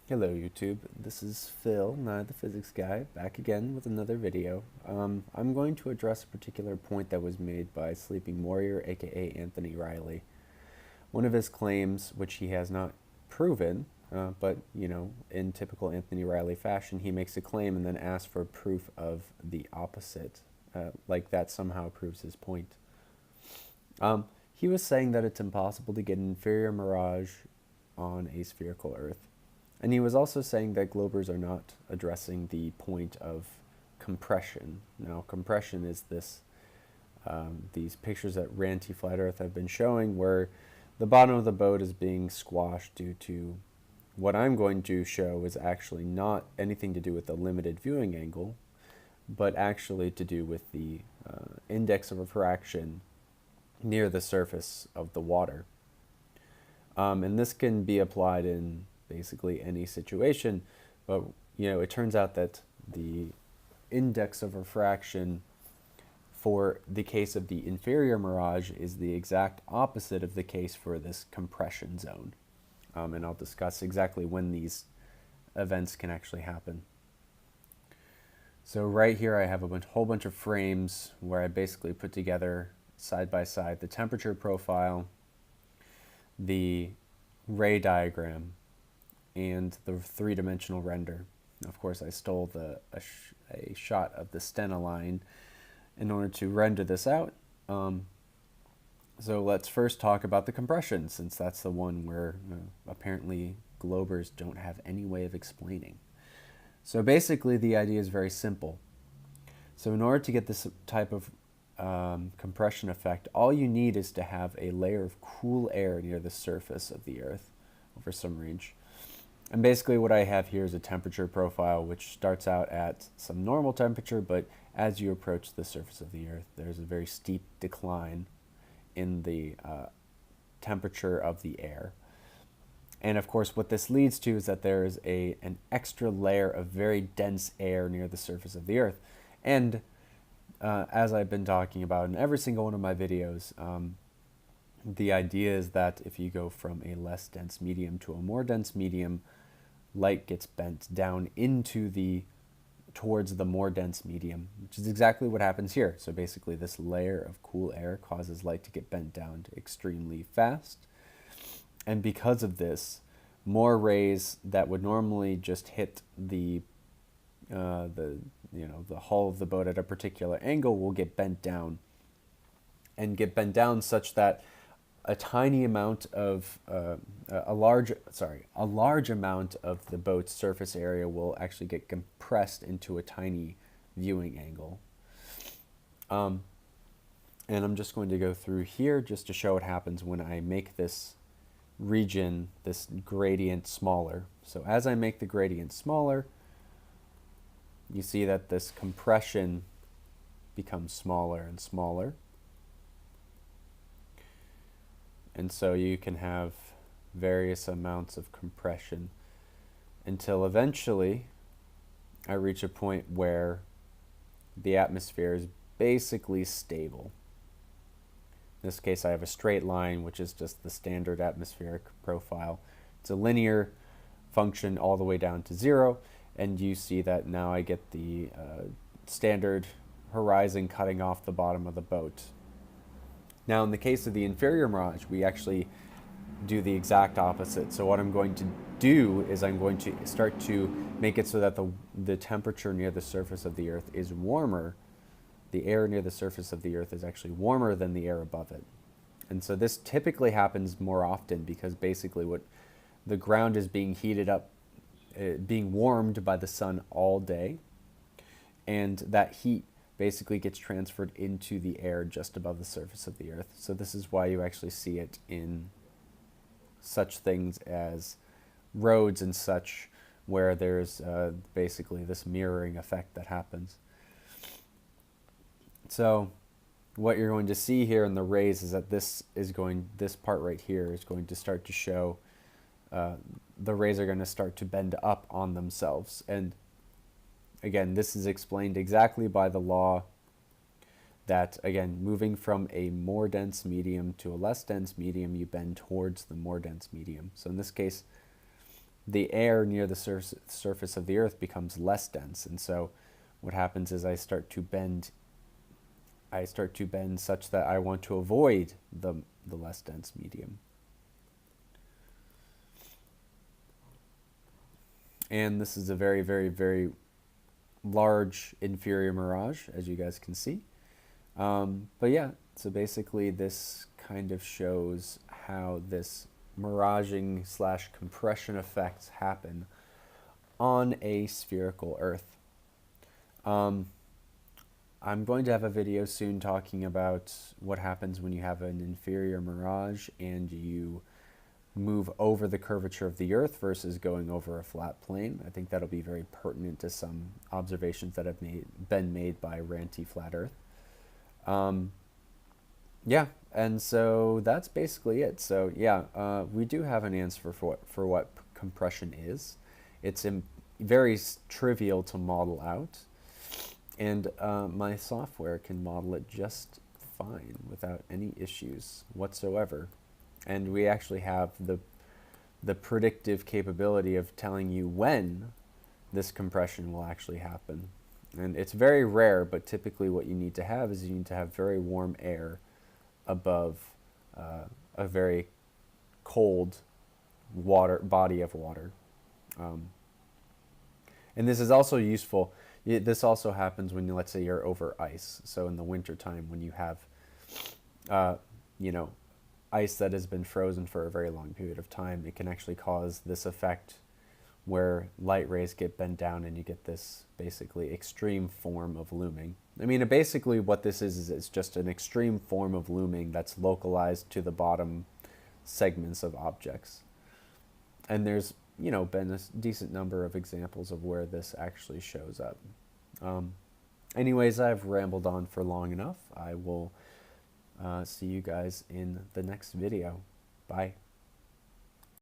Hello YouTube, this is Phil, not the physics guy, back again with another video. I'm going to address a particular point that was made by Sleeping Warrior, aka Anthony Riley. One of his claims, which he has not proven, but in typical Anthony Riley fashion, he makes a claim and then asks for proof of the opposite, like that somehow proves his point. He was saying that it's impossible to get an inferior mirage on a spherical Earth. And he was also saying that globers are not addressing the point of compression. Now, compression is these pictures that Ranty Flat Earth have been showing where the bottom of the boat is being squashed due to what I'm going to show is actually not anything to do with the limited viewing angle, but actually to do with the index of refraction near the surface of the water. And this can be applied in basically any situation, but it turns out that the index of refraction for the case of the inferior mirage is the exact opposite of the case for this compression zone. And I'll discuss exactly when these events can actually happen. So right here I have a whole bunch of frames where I basically put together side by side the temperature profile, the ray diagram, and the three-dimensional render. Of course, I stole a shot of the Stena line in order to render this out. So let's first talk about the compression, since that's the one where apparently globers don't have any way of explaining. So basically, the idea is very simple. So in order to get this type of compression effect, all you need is to have a layer of cool air near the surface of the Earth over some range. And basically what I have here is a temperature profile which starts out at some normal temperature, but as you approach the surface of the Earth, there's a very steep decline in the temperature of the air. And of course what this leads to is that there is an extra layer of very dense air near the surface of the Earth. And as I've been talking about in every single one of my videos, the idea is that if you go from a less dense medium to a more dense medium, light gets bent down towards the more dense medium, which is exactly what happens here. So basically this layer of cool air causes light to get bent down extremely fast. And because of this, more rays that would normally just hit the hull of the boat at a particular angle will get bent down, and get bent down such that a tiny amount of a large amount of the boat's surface area will actually get compressed into a tiny viewing angle. And I'm just going to go through here just to show what happens when I make this region, this gradient, smaller. So as I make the gradient smaller, you see that this compression becomes smaller and smaller. And so you can have various amounts of compression until eventually I reach a point where the atmosphere is basically stable. In this case, I have a straight line, which is just the standard atmospheric profile. It's a linear function all the way down to 0, and you see that now I get the standard horizon cutting off the bottom of the boat. Now, in the case of the inferior mirage, we actually do the exact opposite. So what I'm going to do is I'm going to start to make it so that the temperature near the surface of the Earth is warmer. The air near the surface of the Earth is actually warmer than the air above it. And so this typically happens more often because basically what the ground is being heated up, being warmed by the sun all day, and that heat basically gets transferred into the air just above the surface of the Earth. So this is why you actually see it in such things as roads and such, where there's basically this mirroring effect that happens. So what you're going to see here in the rays is that this part right here is going to start to show the rays are going to start to bend up on themselves. And again, this is explained exactly by the law that, again, moving from a more dense medium to a less dense medium, you bend towards the more dense medium. So in this case, the air near the surface of the Earth becomes less dense, and so what happens is I start to bend such that I want to avoid the less dense medium. And this is a very, very, very large inferior mirage, as you guys can see. But yeah, so basically this kind of shows how this miraging / compression effects happen on a spherical Earth. I'm going to have a video soon talking about what happens when you have an inferior mirage and you move over the curvature of the Earth versus going over a flat plane. I think that'll be very pertinent to some observations that have been made by ranty flat Earth. Yeah, and so that's basically it. So yeah, we do have an answer for what compression is. It's very trivial to model out, and my software can model it just fine without any issues whatsoever. And we actually have the predictive capability of telling you when this compression will actually happen. And it's very rare, but typically what you need to have is you need to have very warm air above a very cold body of water. And this is also useful. This also happens when, let's say, you're over ice. So in the wintertime, when you have, ice that has been frozen for a very long period of time, it can actually cause this effect where light rays get bent down and you get this basically extreme form of looming. I mean, basically what this is it's just an extreme form of looming that's localized to the bottom segments of objects. And there's, been a decent number of examples of where this actually shows up. Anyways, I've rambled on for long enough. I will see you guys in the next video. Bye.